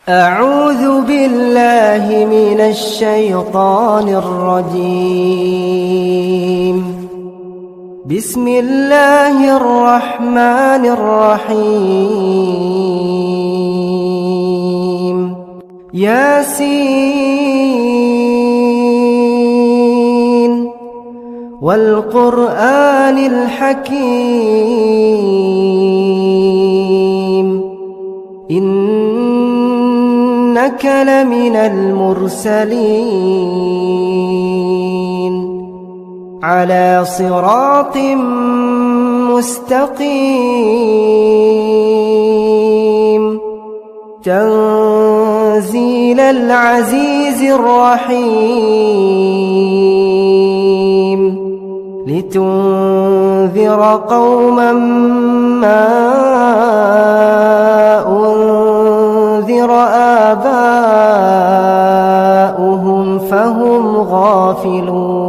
أعوذ بالله من الشيطان الرجيم. بسم الله الرحمن الرحيم. ياسين والقرآن الحكيم. إنك لمن المرسلين على صراط مستقيم. تنزيل العزيز الرحيم. لتنذر قوما ما أنذر آباؤهم فهم غافلون.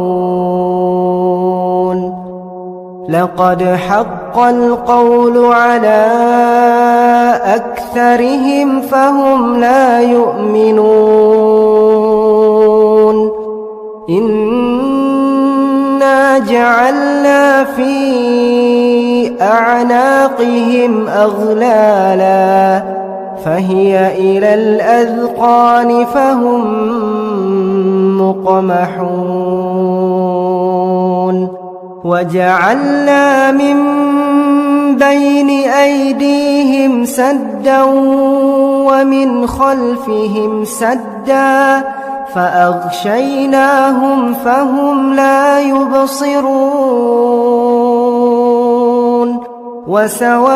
لقد حق القول على أكثرهم فهم لا يؤمنون. إنا جعلنا في أعناقهم أغلالا فهي إلى الأذقان فهم مقمحون. وجعلنا من بين أيديهم سدا ومن خلفهم سدا فأغشيناهم فهم لا يبصرون. وسواء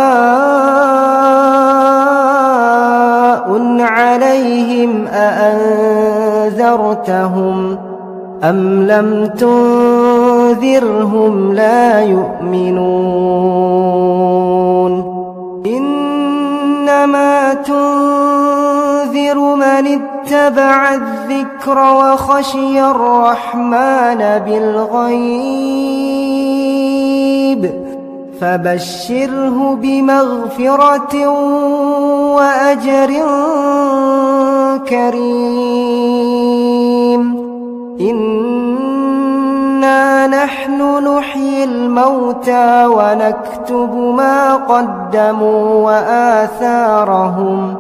عليهم أأنذرتهم أم لم تنذرهم لا يؤمنون. إنما تنذر من اتبع الذكر وخشي الرحمن بالغيب فبشره بمغفرة وأجر كريم. إنا نحن نحيي الموتى ونكتب ما قدموا وآثارهم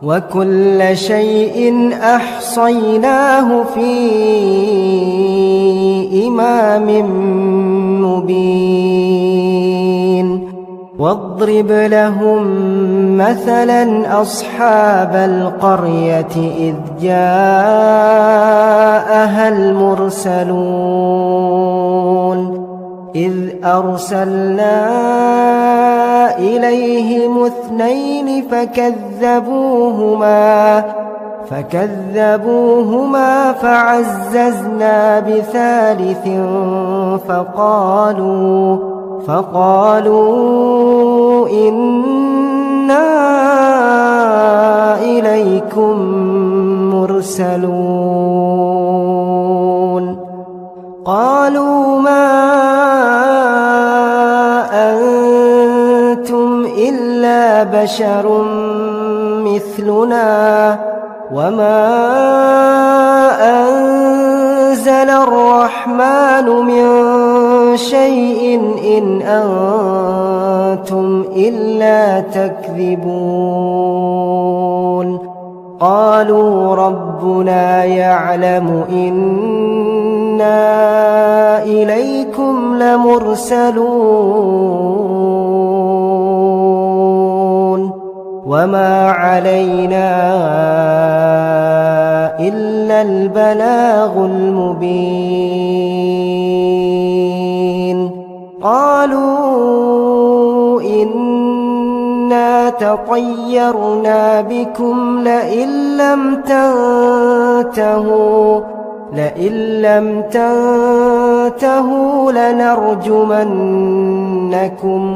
وكل شيء أحصيناه في إمام مبين. واضرب لهم مثلا أصحاب القرية إذ جاءها المرسلون إذ أرسلنا إليهم اثنين فكذبوهما فعززنا بثالث فقالوا إنا إليكم مرسلون. قالوا ما أنتم إلا بشر مثلنا وما أنزل الرحمن من شيء إن أنتم إلا تكذبون. قالوا ربنا يعلم إنا إليكم لمرسلون وما علينا إلا البلاغ المبين. قالوا إنا تطيرنا بكم لئن لم تنتهوا لنرجمنكم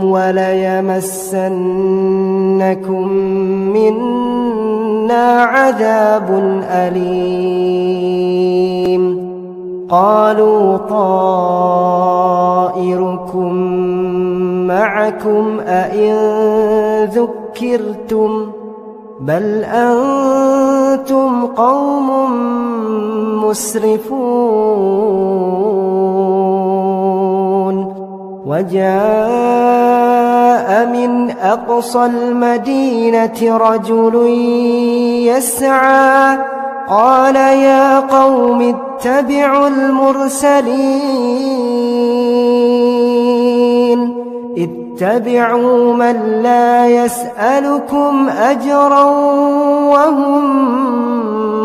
وليمسنكم منا عذاب أليم. قالوا طائركم معكم أئن بل أنتم قوم مسرفون وجاء من أقصى المدينة رجل يسعى قال يا قوم اتبعوا المرسلين اتبعوا من لا يسألكم أجرا وهم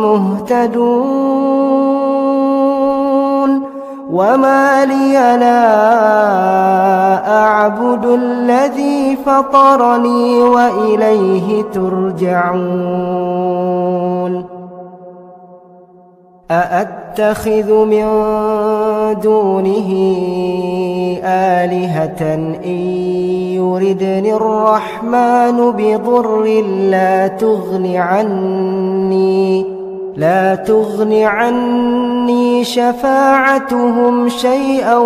مهتدون وما لي لا أعبد الذي فطرني وإليه ترجعون أأتخذ من دونه آلهة إن يردني الرحمن بضر لا تغن عني شفاعتهم شيئا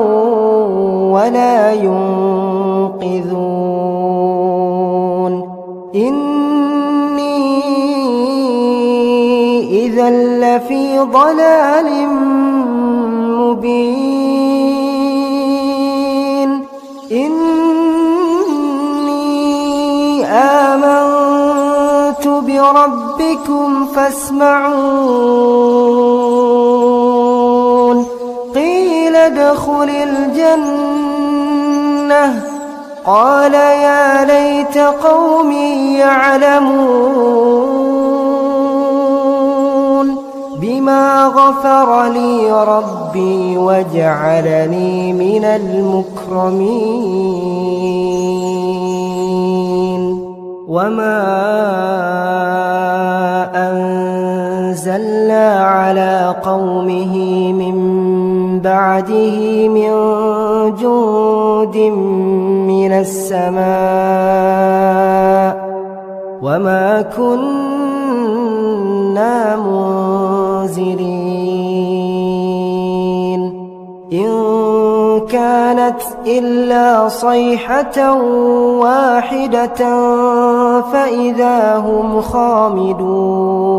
ولا ينقذون إني إذا لفي ضلال مبين إني آمنت بربكم فاسمعون قيل ادخل الجنة قال يا ليت قومي يعلمون بما غفر لي ربي وجعلني من المكرمين وما أنزلنا على قومه من بعده من جند من السماء وما كنا منزلين إن كانت إلا صيحة واحدة فإذا هم خامدون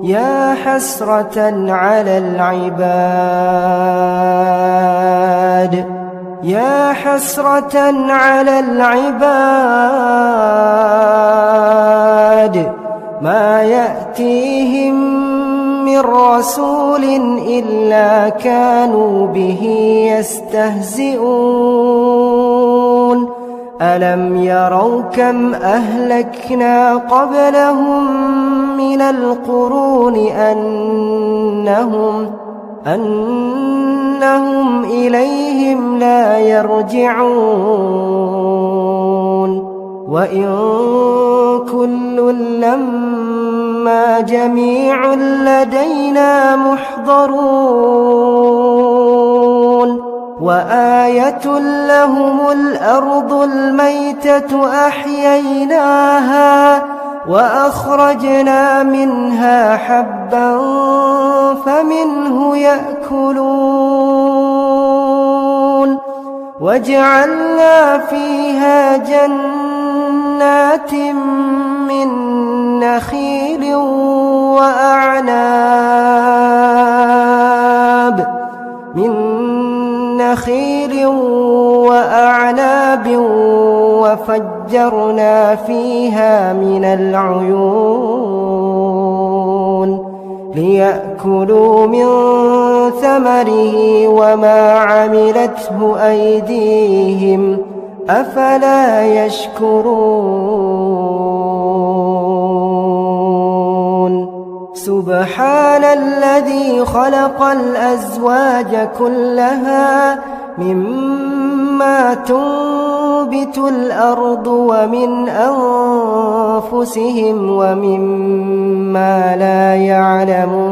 يا حسرة على العباد ما يأتيهم من رسول إلا كانوا به يستهزئون ألم يروا كم أهلكنا قبلهم من القرون أنهم إليهم لا يرجعون وإن كل لما جميع لدينا محضرون وآية لهم الأرض الميتة أحييناها وأخرجنا منها حبا فمنه يأكلون وجعلنا فيها جنات من نخيل وأعناب وفجرنا فيها من العيون ليأكلوا من ثمره وما عملته أيديهم أفلا يشكرون سبحان الذي خلق الأزواج كلها مما تنبت الأرض ومن أنفسهم ومما لا يعلمون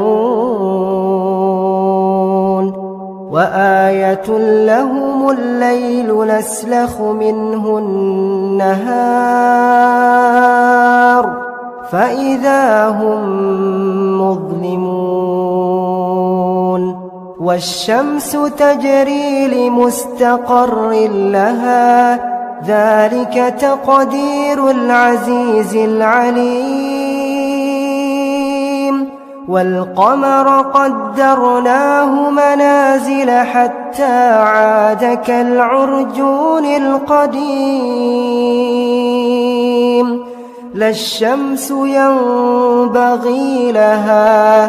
وآية لهم الليل نسلخ منه النهار فإذا هم مظلمون والشمس تجري لمستقر لها ذلك تقدير العزيز العليم والقمر قدرناه منازل حتى عاد كالعرجون القديم لا الشمس ينبغي لها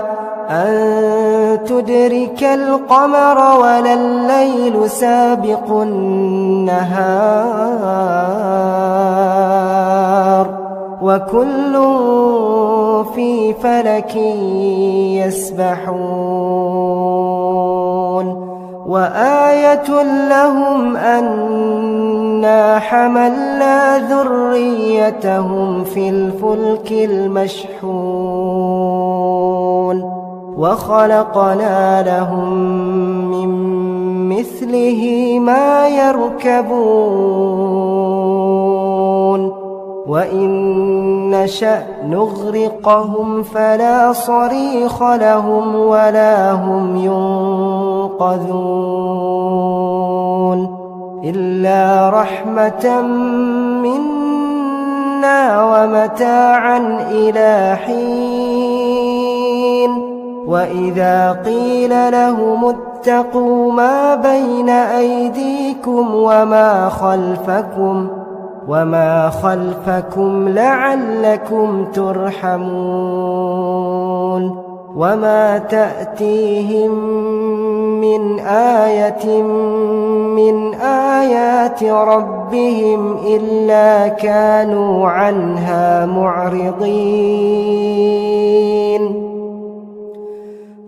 أن تدرك القمر ولا الليل سابق النهار وكل في فلك يسبحون وآية لهم أنا حملنا ذريتهم في الفلك المشحون وخلقنا لهم من مثله ما يركبون وإن نشأ نغرقهم فلا صريخ لهم ولا هم ينقذون إلا رحمة منا ومتاعا إلى حين وإذا قيل لهم اتقوا ما بين أيديكم وما خلفكم لعلكم ترحمون وما تأتيهم من آية من آيات ربهم إلا كانوا عنها معرضين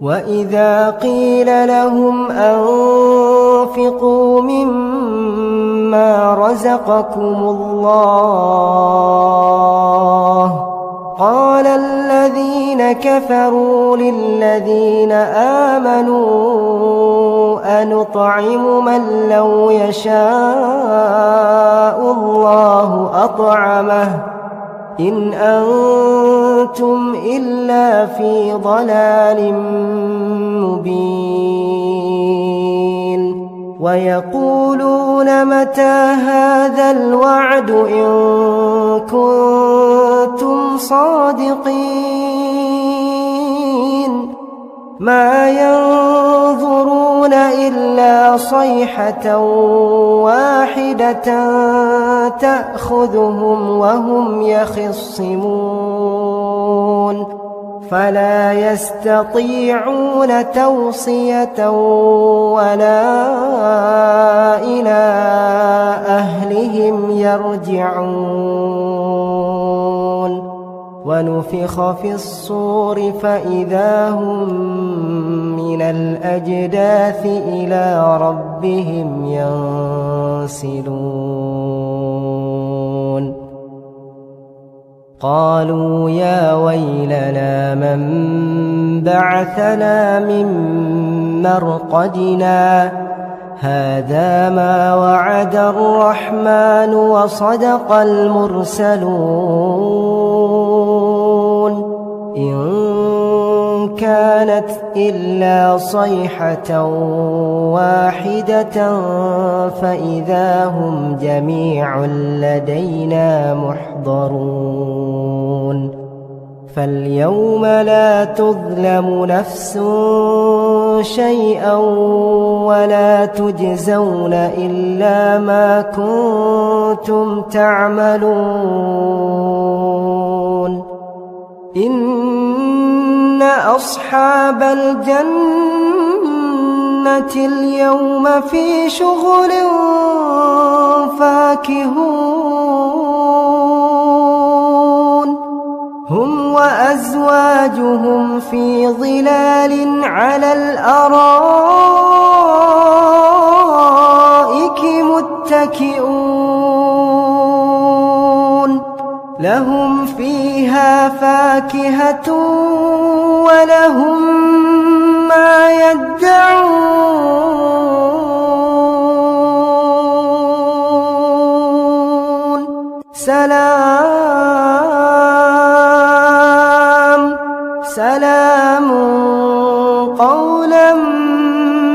وإذا قيل لهم أنفقوا مما رزقكم الله قال الذين كفروا للذين آمنوا أنطعم من لو يشاء الله أطعمه إن أنتم إلا في ضلال مبين ويقولون متى هذا الوعد إن كنتم صادقين ما ينظرون إلا صيحة واحدة تأخذهم وهم يخصمون فلا يستطيعون توصية ولا إلى أهلهم يرجعون ونفخ في الصور فإذا هم من الأجداث إلى ربهم ينسلون قالوا يا ويلنا من بعثنا من مرقدنا هذا ما وعد الرحمن وصدق المرسلون إن كانت إلا صيحة واحدة فإذا هم جميع لدينا محضرون فاليوم لا تظلم نفس شيئا ولا تجزون إلا ما كنتم تعملون إن أصحاب الجنة اليوم في شغل فاكهون هم وأزواجهم في ظلال على الأرائك متكئون لهم فيها فاكهة ولهم ما يدعون سلام قولا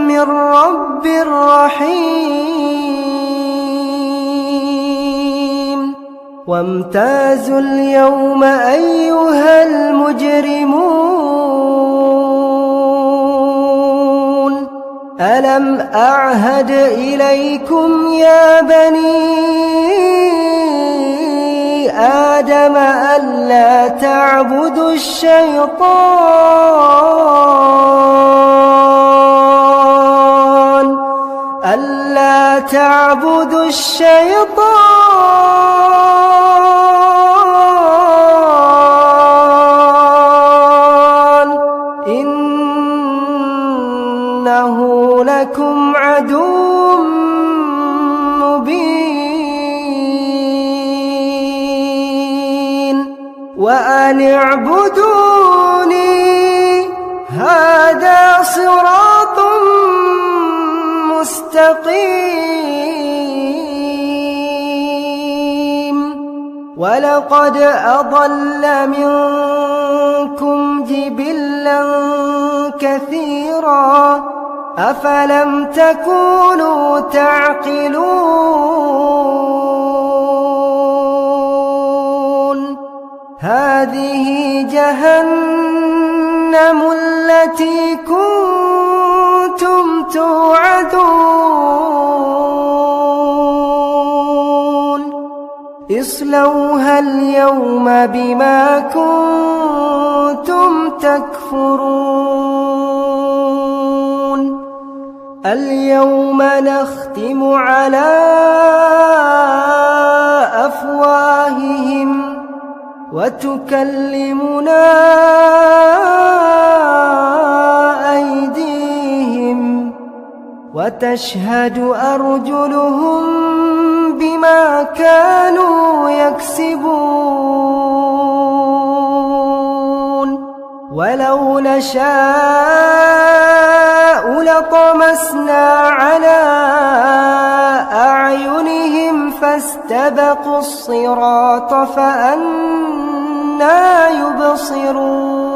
من رب رحيم وامتازوا اليوم أيها المجرمون ألم أعهد إليكم يا بني آدم ألا تعبدوا الشيطان إنه لكم عدو مبين وأن اعبدوني هذا صراط مستقيم ولقد أضل منكم جبلا كثيرا أفلم تكونوا تعقلون هذه جهنم التي كنتم توعدون اصلوها اليوم بما كنتم تكفرون اليوم نختم على أفواههم وتكلمنا أيديهم وتشهد أرجلهم بما كانوا يكسبون ولو نشاء لطمسنا على أعينهم فاستبقوا الصراط فأنى يبصرون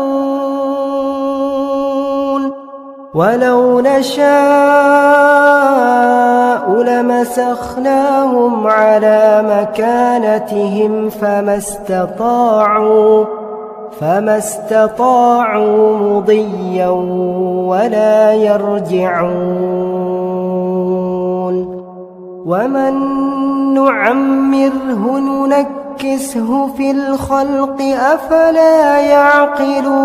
ولو نشاء لمسخناهم على مكانتهم فما استطاعوا مضيا ولا يرجعون ومن نعمره ننكسه في الخلق أفلا يعقلون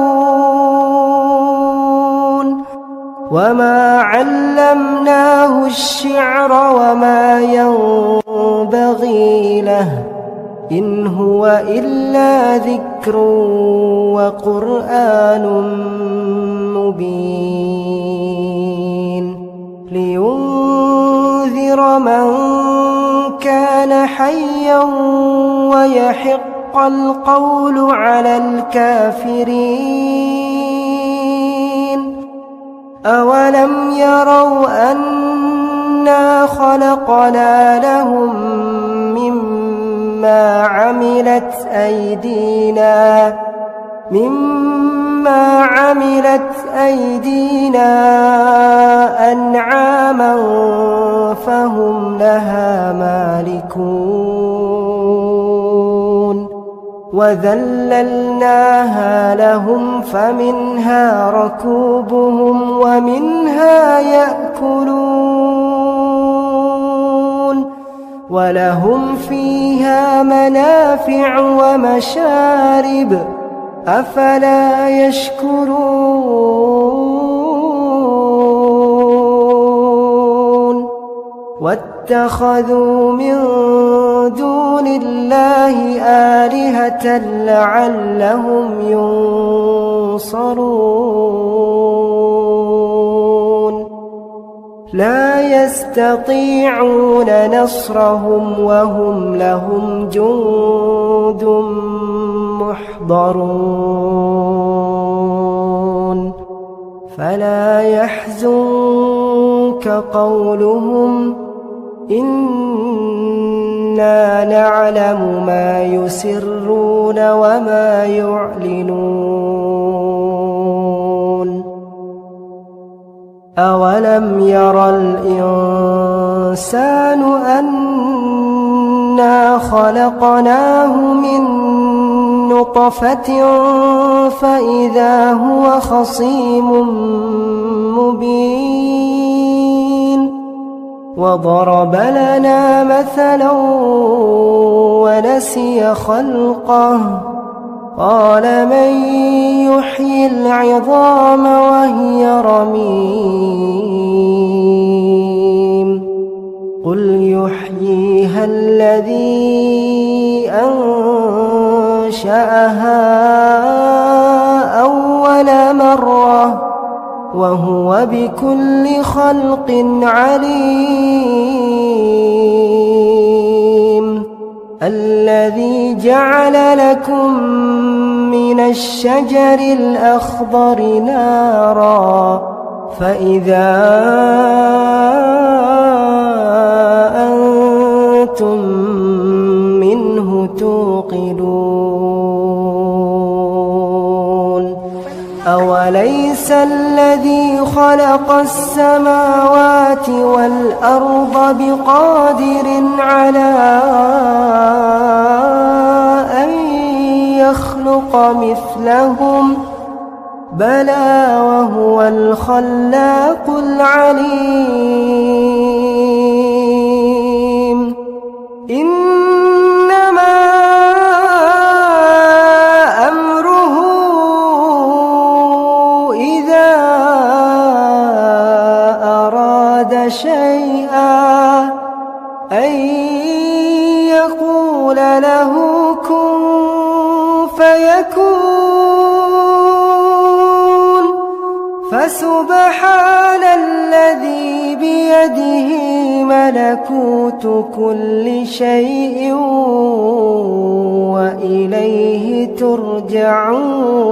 وما علمناه الشعر وما ينبغي له إن هو إلا ذكر وقرآن مبين لينذر من كان حيا ويحق القول على الكافرين أولم يروا أنا خلقنا لهم مما عملت أيدينا أنعاما فهم لها مالكون وذللناها لهم فمنها ركوبهم ومنها يأكلون ولهم فيها منافع ومشارب أفلا يشكرون واتخذوا من دون الله آلهة لعلهم ينصرون لا يستطيعون نصرهم وهم لهم جند محضرون فلا يحزنك قولهم إنا نعلم ما يسرون وما يعلنون أولم ير الإنسان أن إنا خلقناه من نطفة فإذا هو خصيم مبين وضرب لنا مثلا ونسي خلقه قال من يحيي العظام وهي رميم قل يحييها الذي أنشأها أول مرة وهو بكل خلق عليم الذي جعل لكم من الشجر الأخضر نارا فإذا أنتم منه توقدون أوليس الذي خلق السماوات والأرض بقادر على أن يخلق مثلهم بلى وهو الخلاق العليم إنما أمره إذا أراد شيئا أن يقول له كن فيكون فسبحان الذي بيده ملكوت كل شيء وإليه ترجعون.